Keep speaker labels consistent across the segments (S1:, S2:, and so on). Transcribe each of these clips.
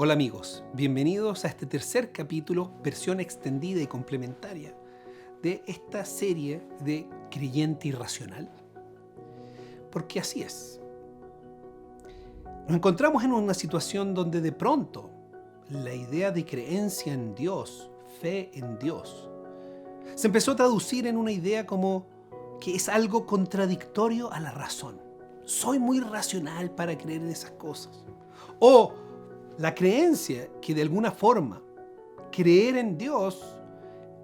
S1: Hola amigos, bienvenidos a este tercer capítulo, versión extendida y complementaria de esta serie de Creyente Irracional. Porque así es. Nos encontramos en una situación donde de pronto la idea de creencia en Dios, fe en Dios, se empezó a traducir en una idea como que es algo contradictorio a la razón. Soy muy racional para creer en esas cosas. O la creencia que de alguna forma creer en Dios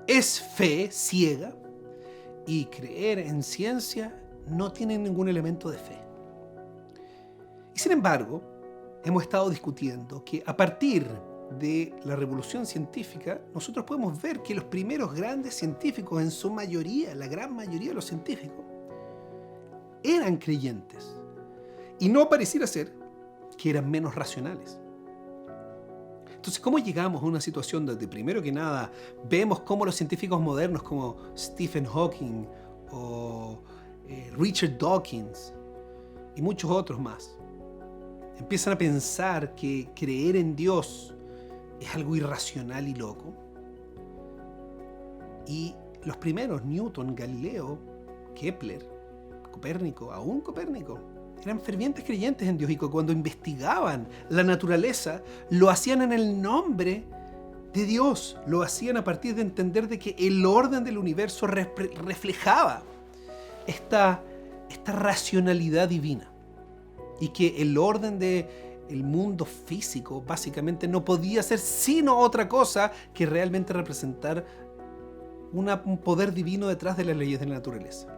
S1: es fe ciega y creer en ciencia no tiene ningún elemento de fe. Y sin embargo, hemos estado discutiendo que a partir de la revolución científica, nosotros podemos ver que los primeros grandes científicos, en su mayoría, la gran mayoría de los científicos, eran creyentes. Y no pareciera ser que eran menos racionales. Entonces, ¿cómo llegamos a una situación donde, primero que nada, vemos cómo los científicos modernos como Stephen Hawking o Richard Dawkins y muchos otros más empiezan a pensar que creer en Dios es algo irracional y loco? Y los primeros, Newton, Galileo, Kepler, Copérnico, aún Copérnico, eran fervientes creyentes en Dios y cuando investigaban la naturaleza lo hacían en el nombre de Dios, lo hacían a partir de entender de que el orden del universo reflejaba esta racionalidad divina y que el orden del mundo físico básicamente no podía ser sino otra cosa que realmente representar un poder divino detrás de las leyes de la naturaleza.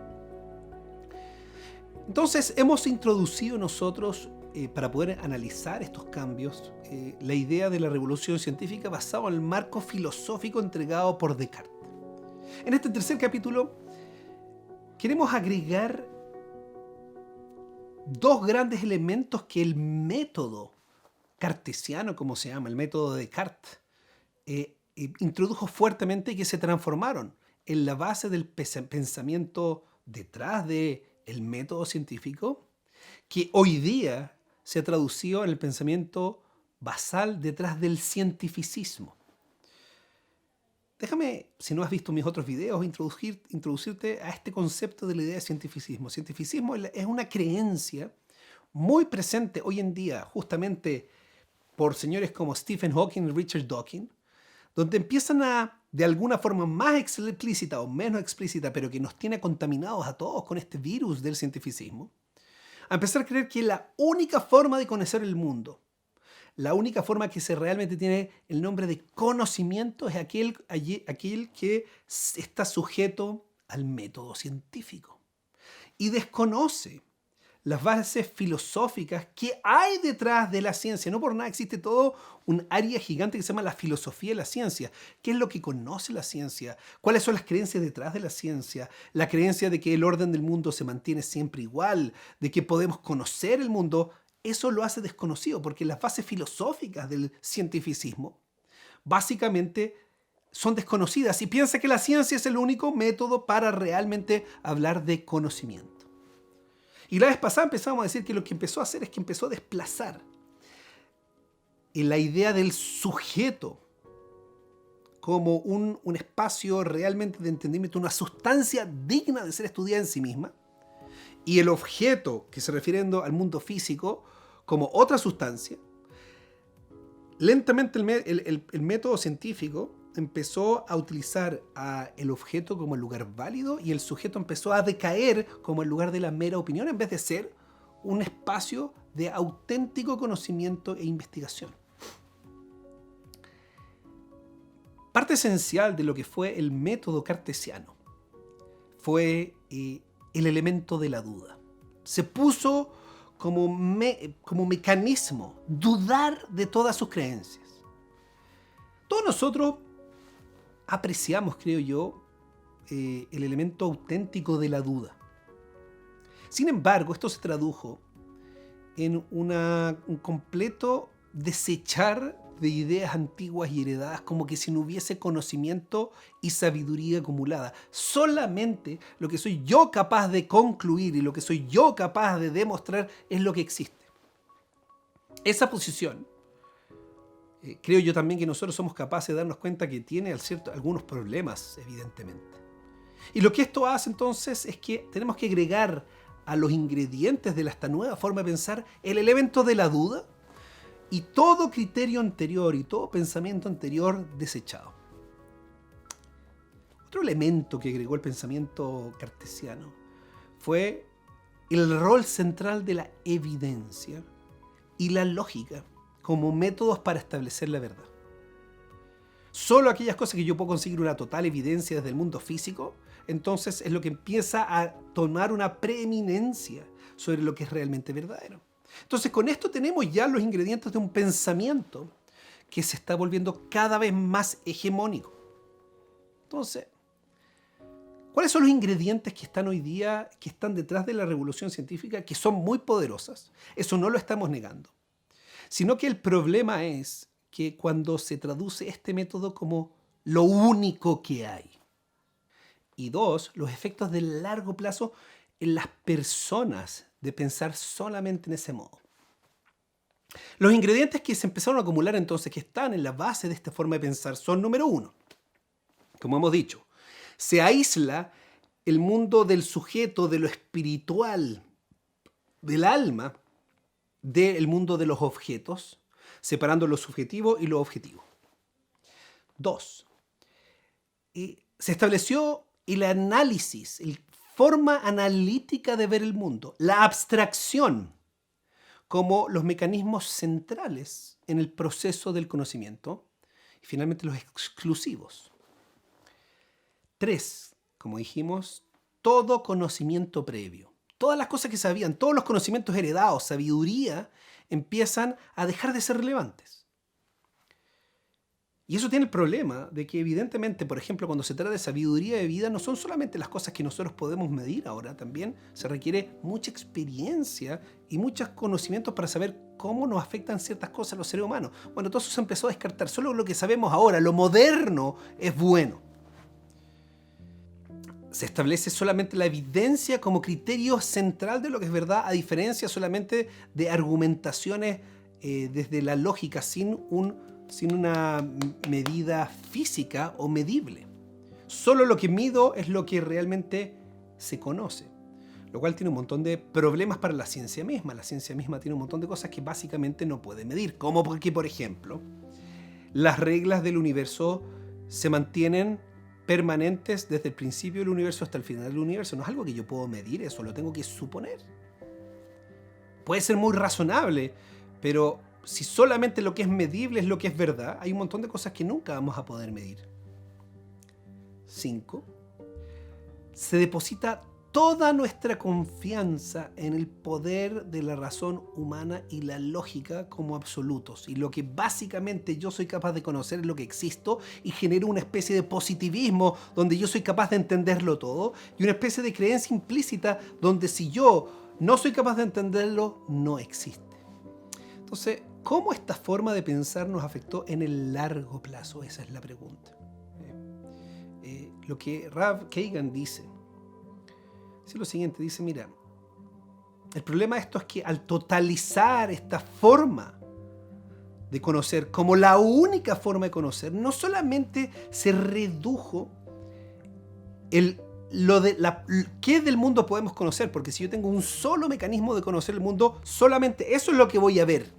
S1: Entonces hemos introducido nosotros, para poder analizar estos cambios, la idea de la revolución científica basada en el marco filosófico entregado por Descartes. En este tercer capítulo queremos agregar dos grandes elementos que el método cartesiano, como se llama, el método de Descartes, introdujo fuertemente y que se transformaron en la base del pensamiento detrás del método científico, que hoy día se ha traducido en el pensamiento basal detrás del cientificismo. Déjame, si no has visto mis otros videos, introducirte a este concepto de la idea de cientificismo. Cientificismo es una creencia muy presente hoy en día, justamente por señores como Stephen Hawking y Richard Dawkins, donde empiezan a, de alguna forma más explícita o menos explícita, pero que nos tiene contaminados a todos con este virus del cientificismo, a empezar a creer que la única forma de conocer el mundo, la única forma que se realmente tiene el nombre de conocimiento es aquel que está sujeto al método científico y desconoce las bases filosóficas que hay detrás de la ciencia. No por nada existe todo un área gigante que se llama la filosofía de la ciencia. ¿Qué es lo que conoce la ciencia? ¿Cuáles son las creencias detrás de la ciencia? La creencia de que el orden del mundo se mantiene siempre igual, de que podemos conocer el mundo. Eso lo hace desconocido porque las bases filosóficas del cientificismo básicamente son desconocidas y piensa que la ciencia es el único método para realmente hablar de conocimiento. Y la vez pasada empezamos a decir que lo que empezó a hacer es que empezó a desplazar en la idea del sujeto como un espacio realmente de entendimiento, una sustancia digna de ser estudiada en sí misma, y el objeto, que se refiriendo al mundo físico, como otra sustancia. Lentamente el método científico empezó a utilizar el objeto como el lugar válido y el sujeto empezó a decaer como el lugar de la mera opinión en vez de ser un espacio de auténtico conocimiento e investigación. Parte esencial de lo que fue el método cartesiano fue el elemento de la duda. Se puso como mecanismo dudar de todas sus creencias. Todos nosotros apreciamos, creo yo, el elemento auténtico de la duda. Sin embargo, esto se tradujo en un completo desechar de ideas antiguas y heredadas, como que si no hubiese conocimiento y sabiduría acumulada. Solamente lo que soy yo capaz de concluir y lo que soy yo capaz de demostrar es lo que existe. Esa posición creo yo también que nosotros somos capaces de darnos cuenta que tiene algunos problemas, evidentemente. Y lo que esto hace entonces es que tenemos que agregar a los ingredientes de esta nueva forma de pensar el elemento de la duda y todo criterio anterior y todo pensamiento anterior desechado. Otro elemento que agregó el pensamiento cartesiano fue el rol central de la evidencia y la lógica como métodos para establecer la verdad. Solo aquellas cosas que yo puedo conseguir una total evidencia desde el mundo físico, entonces es lo que empieza a tomar una preeminencia sobre lo que es realmente verdadero. Entonces con esto tenemos ya los ingredientes de un pensamiento que se está volviendo cada vez más hegemónico. Entonces, ¿cuáles son los ingredientes que están hoy día, que están detrás de la revolución científica, que son muy poderosas? Eso no lo estamos negando. Sino que el problema es que cuando se traduce este método como lo único que hay. Y dos, los efectos de largo plazo en las personas de pensar solamente en ese modo. Los ingredientes que se empezaron a acumular entonces, que están en la base de esta forma de pensar, son número uno. Como hemos dicho, se aísla el mundo del sujeto, de lo espiritual, del alma, del mundo de los objetos, separando lo subjetivo y lo objetivo. Dos, se estableció el análisis, la forma analítica de ver el mundo, la abstracción, como los mecanismos centrales en el proceso del conocimiento, y finalmente los exclusivos. Tres, como dijimos, todo conocimiento previo. Todas las cosas que sabían, todos los conocimientos heredados, sabiduría, empiezan a dejar de ser relevantes. Y eso tiene el problema de que evidentemente, por ejemplo, cuando se trata de sabiduría de vida, no son solamente las cosas que nosotros podemos medir ahora, también se requiere mucha experiencia y muchos conocimientos para saber cómo nos afectan ciertas cosas a los seres humanos. Bueno, todo eso se empezó a descartar. Solo lo que sabemos ahora, lo moderno, es bueno. Se establece solamente la evidencia como criterio central de lo que es verdad, a diferencia solamente de argumentaciones desde la lógica sin una medida física o medible. Solo lo que mido es lo que realmente se conoce, lo cual tiene un montón de problemas para la ciencia misma. La ciencia misma tiene un montón de cosas que básicamente no puede medir, como porque, por ejemplo, las reglas del universo se mantienen permanentes desde el principio del universo hasta el final del universo. No es algo que yo puedo medir, eso lo tengo que suponer. Puede ser muy razonable, pero si solamente lo que es medible es lo que es verdad, hay un montón de cosas que nunca vamos a poder medir. 5. Se deposita toda nuestra confianza en el poder de la razón humana y la lógica como absolutos. Y lo que básicamente yo soy capaz de conocer es lo que existo, y genero una especie de positivismo donde yo soy capaz de entenderlo todo, y una especie de creencia implícita donde si yo no soy capaz de entenderlo, no existe. Entonces, ¿cómo esta forma de pensar nos afectó en el largo plazo? Esa es la pregunta. Lo que Rav Kagan dice lo siguiente, dice, mira, el problema de esto es que al totalizar esta forma de conocer como la única forma de conocer, no solamente se redujo qué del mundo podemos conocer, porque si yo tengo un solo mecanismo de conocer el mundo, solamente eso es lo que voy a ver.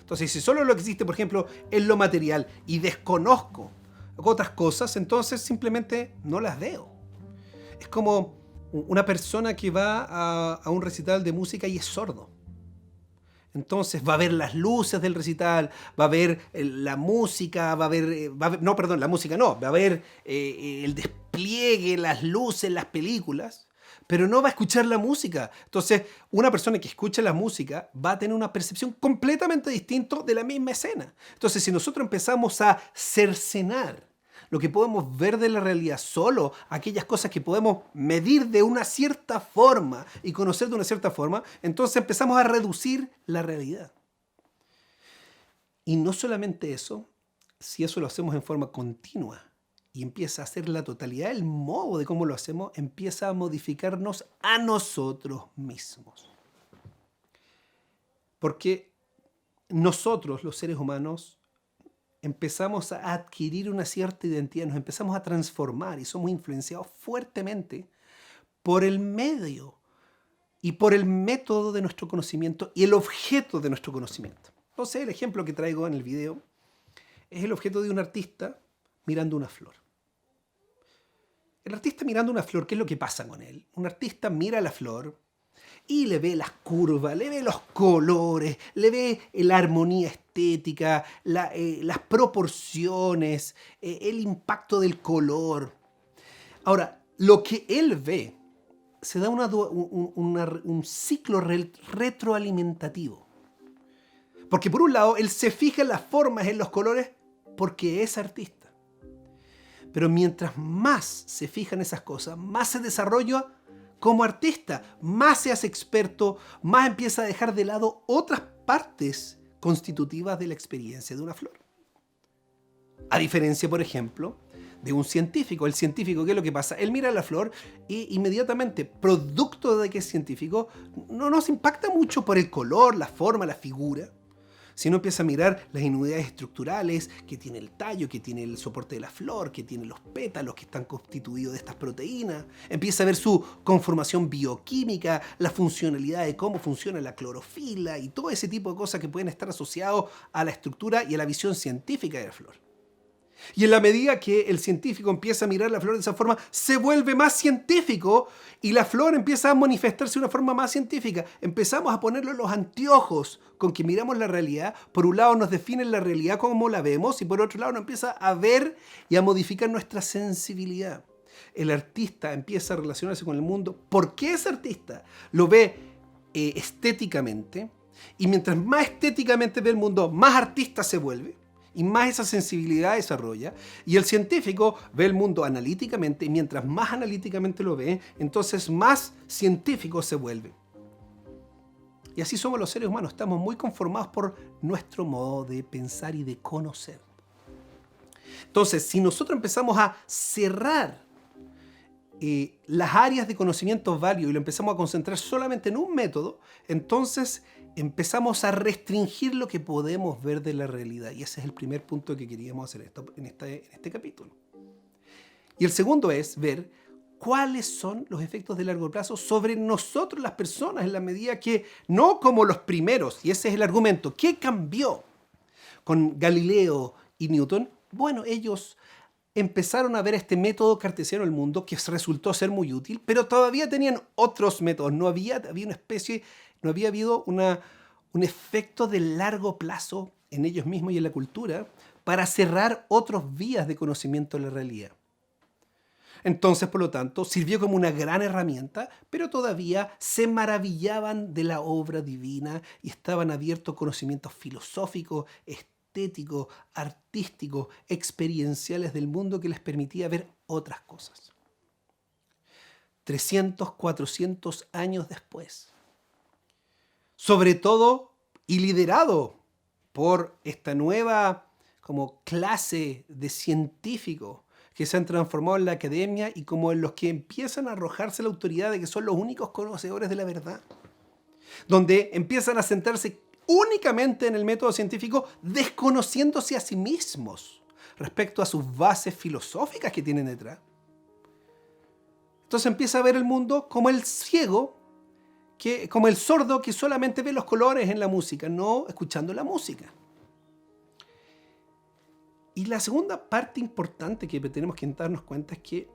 S1: Entonces, si solo lo que existe, por ejemplo, es lo material y desconozco otras cosas, entonces simplemente no las veo. Es como una persona que va a un recital de música y es sordo. Entonces va a ver las luces del recital, va a ver la música, va a ver el despliegue, las luces, las películas, pero no va a escuchar la música. Entonces, una persona que escucha la música va a tener una percepción completamente distinta de la misma escena. Entonces, si nosotros empezamos a cercenar lo que podemos ver de la realidad, solo aquellas cosas que podemos medir de una cierta forma y conocer de una cierta forma, entonces empezamos a reducir la realidad. Y no solamente eso, si eso lo hacemos en forma continua y empieza a ser la totalidad del modo de cómo lo hacemos, empieza a modificarnos a nosotros mismos. Porque nosotros, los seres humanos, empezamos a adquirir una cierta identidad, nos empezamos a transformar y somos influenciados fuertemente por el medio y por el método de nuestro conocimiento y el objeto de nuestro conocimiento. Entonces, el ejemplo que traigo en el video es el objeto de un artista mirando una flor. El artista mirando una flor, ¿qué es lo que pasa con él? Un artista mira la flor y le ve las curvas, le ve los colores, le ve la armonía estética, las proporciones, el impacto del color. Ahora, lo que él ve se da un ciclo retroalimentativo. Porque por un lado, él se fija en las formas, en los colores, porque es artista. Pero mientras más se fija en esas cosas, más se desarrolla como artista, más se hace experto, más empieza a dejar de lado otras partes constitutivas de la experiencia de una flor. A diferencia, por ejemplo, de un científico. El científico, ¿qué es lo que pasa? Él mira la flor y inmediatamente, producto de que es científico, no nos impacta mucho por el color, la forma, la figura, sino empieza a mirar las unidades estructurales que tiene el tallo, que tiene el soporte de la flor, que tiene los pétalos que están constituidos de estas proteínas. Empieza a ver su conformación bioquímica, la funcionalidad de cómo funciona la clorofila y todo ese tipo de cosas que pueden estar asociados a la estructura y a la visión científica de la flor. Y en la medida que el científico empieza a mirar la flor de esa forma, se vuelve más científico y la flor empieza a manifestarse de una forma más científica. Empezamos a ponerle los anteojos con que miramos la realidad. Por un lado nos definen la realidad como la vemos y por otro lado nos empieza a ver y a modificar nuestra sensibilidad. El artista empieza a relacionarse con el mundo. ¿Por qué es artista? Lo ve estéticamente y mientras más estéticamente ve el mundo, más artista se vuelve. Y más esa sensibilidad desarrolla. Y el científico ve el mundo analíticamente y mientras más analíticamente lo ve, entonces más científico se vuelve. Y así somos los seres humanos. Estamos muy conformados por nuestro modo de pensar y de conocer. Entonces, si nosotros empezamos a cerrar las áreas de conocimiento válido y lo empezamos a concentrar solamente en un método, entonces empezamos a restringir lo que podemos ver de la realidad. Y ese es el primer punto que queríamos hacer en este capítulo. Y el segundo es ver cuáles son los efectos de largo plazo sobre nosotros las personas en la medida que, no como los primeros, y ese es el argumento, ¿qué cambió con Galileo y Newton? Bueno, ellos empezaron a ver este método cartesiano del mundo que resultó ser muy útil, pero todavía tenían otros métodos. No había habido un efecto de largo plazo en ellos mismos y en la cultura para cerrar otros vías de conocimiento de la realidad. Entonces, por lo tanto, sirvió como una gran herramienta, pero todavía se maravillaban de la obra divina y estaban abiertos a conocimientos filosóficos, estéticos, artísticos, experienciales del mundo que les permitía ver otras cosas. 300, 400 años después, sobre todo y liderado por esta nueva como clase de científicos que se han transformado en la academia y como en los que empiezan a arrojarse la autoridad de que son los únicos conocedores de la verdad, donde empiezan a sentarse únicamente en el método científico, desconociéndose a sí mismos respecto a sus bases filosóficas que tienen detrás. Entonces empieza a ver el mundo como el ciego, como el sordo que solamente ve los colores en la música, no escuchando la música. Y la segunda parte importante que tenemos que darnos cuenta es que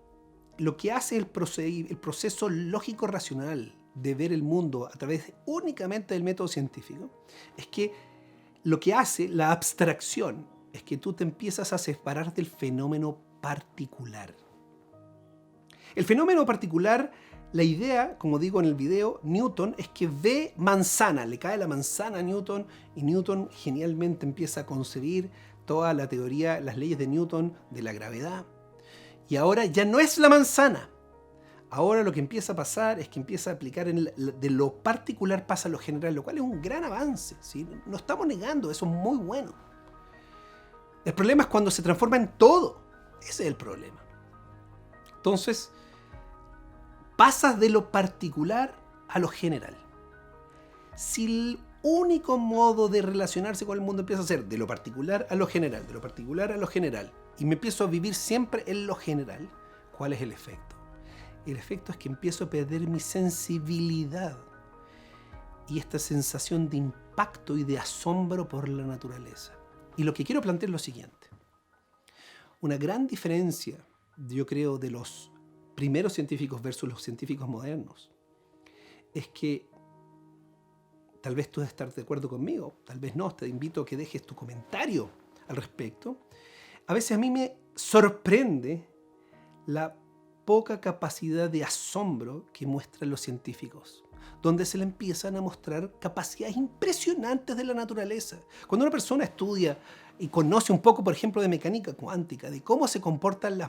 S1: lo que hace el proceso lógico-racional de ver el mundo a través únicamente del método científico es que lo que hace la abstracción es que tú te empiezas a separar del fenómeno particular. El fenómeno particular, la idea, como digo en el video, Newton, es que ve manzana, le cae la manzana a Newton y Newton genialmente empieza a concebir toda la teoría, las leyes de Newton de la gravedad. Y ahora ya no es la manzana. Ahora lo que empieza a pasar es que empieza a aplicar de lo particular pasa a lo general, lo cual es un gran avance, ¿sí? No estamos negando, eso es muy bueno. El problema es cuando se transforma en todo. Ese es el problema. Entonces, pasas de lo particular a lo general. Si único modo de relacionarse con el mundo empieza a ser de lo particular a lo general, de lo particular a lo general, y me empiezo a vivir siempre en lo general, ¿cuál es el efecto? El efecto es que empiezo a perder mi sensibilidad y esta sensación de impacto y de asombro por la naturaleza. Y lo que quiero plantear es lo siguiente. Una gran diferencia, yo creo, de los primeros científicos versus los científicos modernos es que tal vez tú debes estar de acuerdo conmigo, tal vez no, te invito a que dejes tu comentario al respecto. A veces a mí me sorprende la poca capacidad de asombro que muestran los científicos, donde se le empiezan a mostrar capacidades impresionantes de la naturaleza. Cuando una persona estudia y conoce un poco, por ejemplo, de mecánica cuántica, de cómo se comportan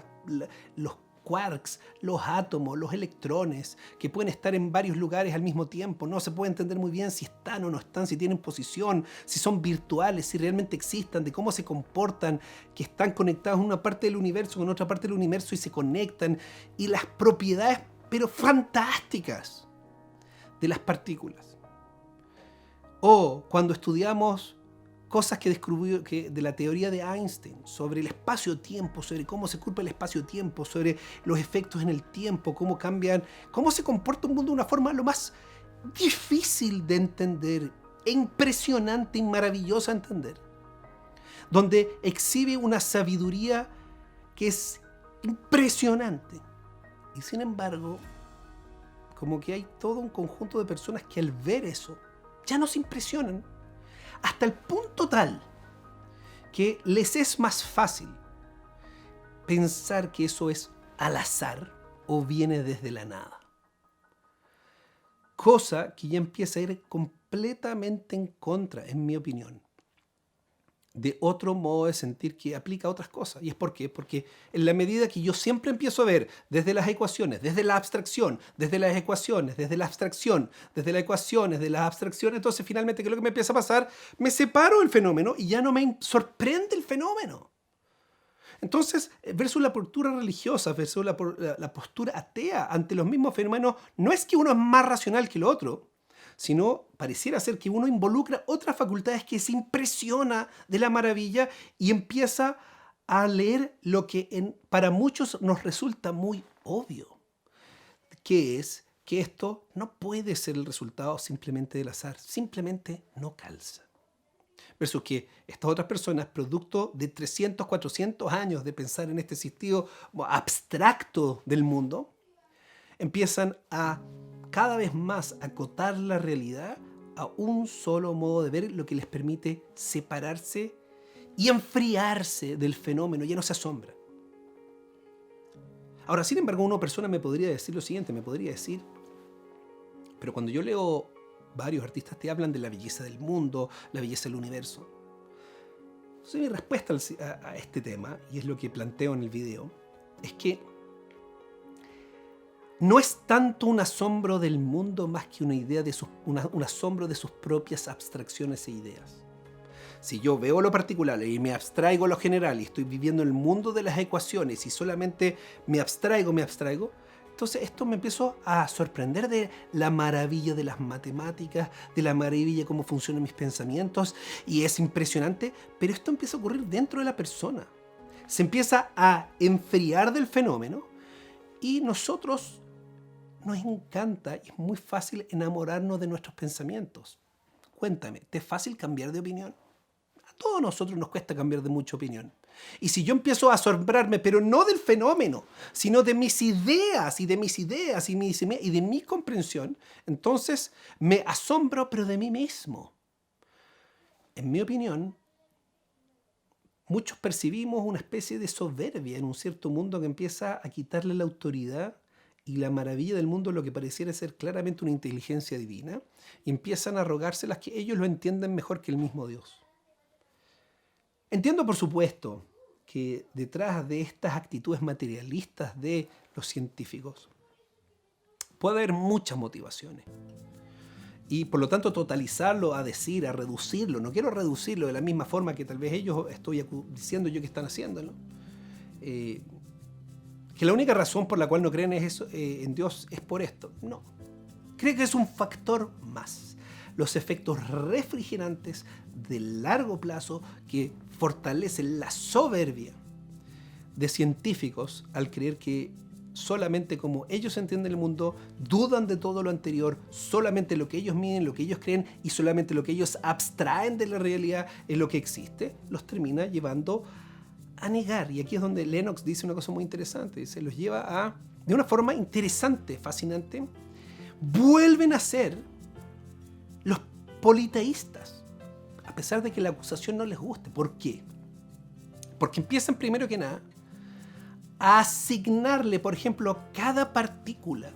S1: los quarks, los átomos, los electrones, que pueden estar en varios lugares al mismo tiempo, no se puede entender muy bien si están o no están, si tienen posición, si son virtuales, si realmente existan, de cómo se comportan, que están conectados en una parte del universo con otra parte del universo y se conectan, y las propiedades, pero fantásticas, de las partículas. O cuando estudiamos cosas que descubrió de la teoría de Einstein sobre el espacio-tiempo, sobre cómo se culpa el espacio-tiempo, sobre los efectos en el tiempo, cómo cambian, cómo se comporta un mundo de una forma lo más difícil de entender, impresionante y maravillosa de entender, donde exhibe una sabiduría que es impresionante. Y sin embargo, como que hay todo un conjunto de personas que al ver eso ya no se impresionan, hasta el punto tal que les es más fácil pensar que eso es al azar o viene desde la nada. Cosa que ya empieza a ir completamente en contra, en mi opinión, de otro modo de sentir que aplica a otras cosas. ¿Y es por qué? Porque en la medida que yo siempre empiezo a ver desde las ecuaciones, desde la abstracción, desde las ecuaciones, desde la abstracción, desde las ecuaciones, de las abstracciones, entonces finalmente, ¿qué es lo que me empieza a pasar? Me separo del fenómeno y ya no me sorprende el fenómeno. Entonces, versus la postura religiosa, versus la postura atea ante los mismos fenómenos, no es que uno es más racional que el otro, sino pareciera ser que uno involucra otras facultades que se impresiona de la maravilla y empieza a leer lo que para muchos nos resulta muy obvio, que es que esto no puede ser el resultado simplemente del azar, simplemente no calza. Versus que estas otras personas, producto de 300, 400 años de pensar en este sentido abstracto del mundo, empiezan a cada vez más acotar la realidad a un solo modo de ver, lo que les permite separarse y enfriarse del fenómeno, ya no se asombra. Ahora, sin embargo, una persona me podría decir lo siguiente, me podría decir, pero cuando yo leo varios artistas te hablan de la belleza del mundo, la belleza del universo. Entonces, mi respuesta a este tema, y es lo que planteo en el video, es que no es tanto un asombro del mundo más que una idea de un asombro de sus propias abstracciones e ideas. Si yo veo lo particular y me abstraigo a lo general y estoy viviendo el mundo de las ecuaciones y solamente me abstraigo, entonces esto me empiezo a sorprender de la maravilla de las matemáticas, de la maravilla de cómo funcionan mis pensamientos, y es impresionante, pero esto empieza a ocurrir dentro de la persona. Se empieza a enfriar del fenómeno y nosotros nos encanta y es muy fácil enamorarnos de nuestros pensamientos. Cuéntame, ¿te es fácil cambiar de opinión? A todos nosotros nos cuesta cambiar de mucha opinión. Y si yo empiezo a asombrarme, pero no del fenómeno, sino de mis ideas y de mi comprensión, entonces me asombro, pero de mí mismo. En mi opinión, muchos percibimos una especie de soberbia en un cierto mundo que empieza a quitarle la autoridad y la maravilla del mundo, lo que pareciera ser claramente una inteligencia divina, y empiezan a arrogárselas que ellos lo entienden mejor que el mismo Dios. Entiendo, por supuesto, que detrás de estas actitudes materialistas de los científicos puede haber muchas motivaciones. Y por lo tanto totalizarlo a decir, a reducirlo, no quiero reducirlo de la misma forma que tal vez ellos estoy diciendo yo que están haciéndolo. Que la única razón por la cual no creen en Dios es por esto. No. Creo que es un factor más. los efectos refrigerantes de largo plazo que fortalecen la soberbia de científicos al creer que solamente como ellos entienden el mundo, dudan de todo lo anterior, solamente lo que ellos miden, lo que ellos creen y solamente lo que ellos abstraen de la realidad es lo que existe, los termina llevando a negar. Y aquí es donde Lennox dice una cosa muy interesante, dice, los lleva a, de una forma interesante, fascinante, vuelven a ser los politeístas, a pesar de que la acusación no les guste. ¿Por qué? Porque empiezan primero que nada a asignarle, por ejemplo, a cada partícula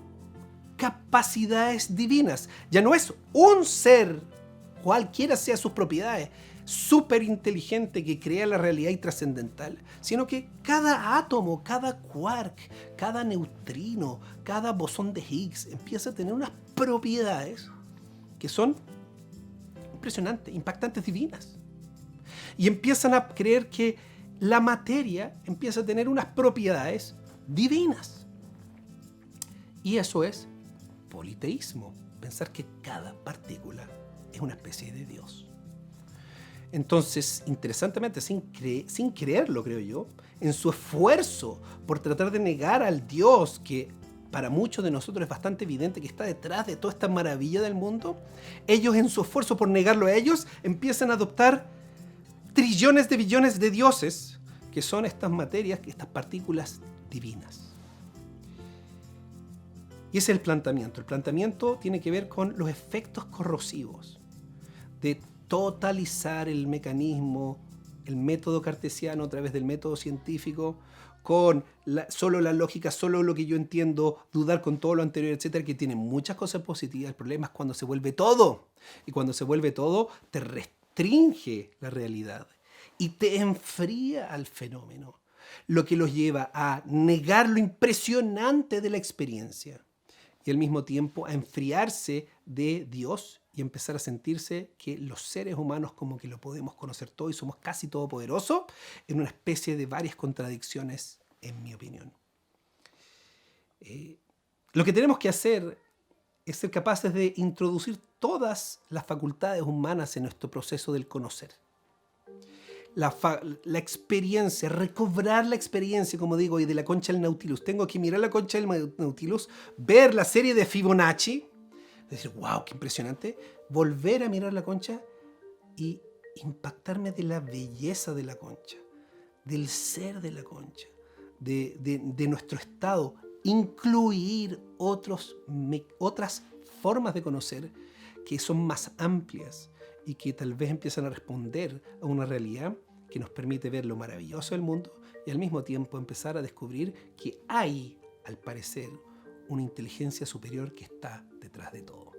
S1: capacidades divinas. Ya no es un ser, cualquiera sea sus propiedades, súper inteligente que crea la realidad y trascendental, sino que cada átomo, cada quark, cada neutrino, cada bosón de Higgs empieza a tener unas propiedades que son impresionantes, impactantes, divinas. Y empiezan a creer que la materia empieza a tener unas propiedades divinas. Y eso es politeísmo, pensar que cada partícula es una especie de Dios. Entonces, interesantemente, sin creerlo, creo yo, en su esfuerzo por tratar de negar al Dios que para muchos de nosotros es bastante evidente que está detrás de toda esta maravilla del mundo, ellos en su esfuerzo por negarlo a ellos empiezan a adoptar trillones de billones de dioses, que son estas materias, estas partículas divinas. Y ese es el planteamiento. El planteamiento tiene que ver con los efectos corrosivos de totalizar el mecanismo, el método cartesiano a través del método científico, con solo la lógica, solo lo que yo entiendo, dudar con todo lo anterior, etcétera, que tiene muchas cosas positivas. El problema es cuando se vuelve todo. Y cuando se vuelve todo, te restringe la realidad y te enfría al fenómeno, lo que los lleva a negar lo impresionante de la experiencia y al mismo tiempo a enfriarse de Dios y empezar a sentirse que los seres humanos como que lo podemos conocer todo y somos casi todopoderosos, en una especie de varias contradicciones, en mi opinión. Lo que tenemos que hacer es ser capaces de introducir todas las facultades humanas en nuestro proceso del conocer. La experiencia, recobrar la experiencia, como digo, y de la concha del Nautilus. Tengo que mirar la concha del Nautilus, ver la serie de Fibonacci, decir, wow, qué impresionante, volver a mirar la concha y impactarme de la belleza de la concha, del ser de la concha, de nuestro estado, incluir otras formas de conocer que son más amplias y que tal vez empiezan a responder a una realidad que nos permite ver lo maravilloso del mundo y al mismo tiempo empezar a descubrir que hay, al parecer, una inteligencia superior que está detrás de todo.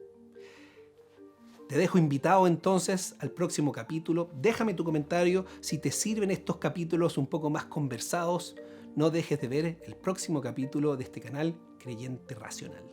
S1: Te dejo invitado entonces al próximo capítulo. Déjame tu comentario si te sirven estos capítulos un poco más conversados. No dejes de ver el próximo capítulo de este canal Creyente Racional.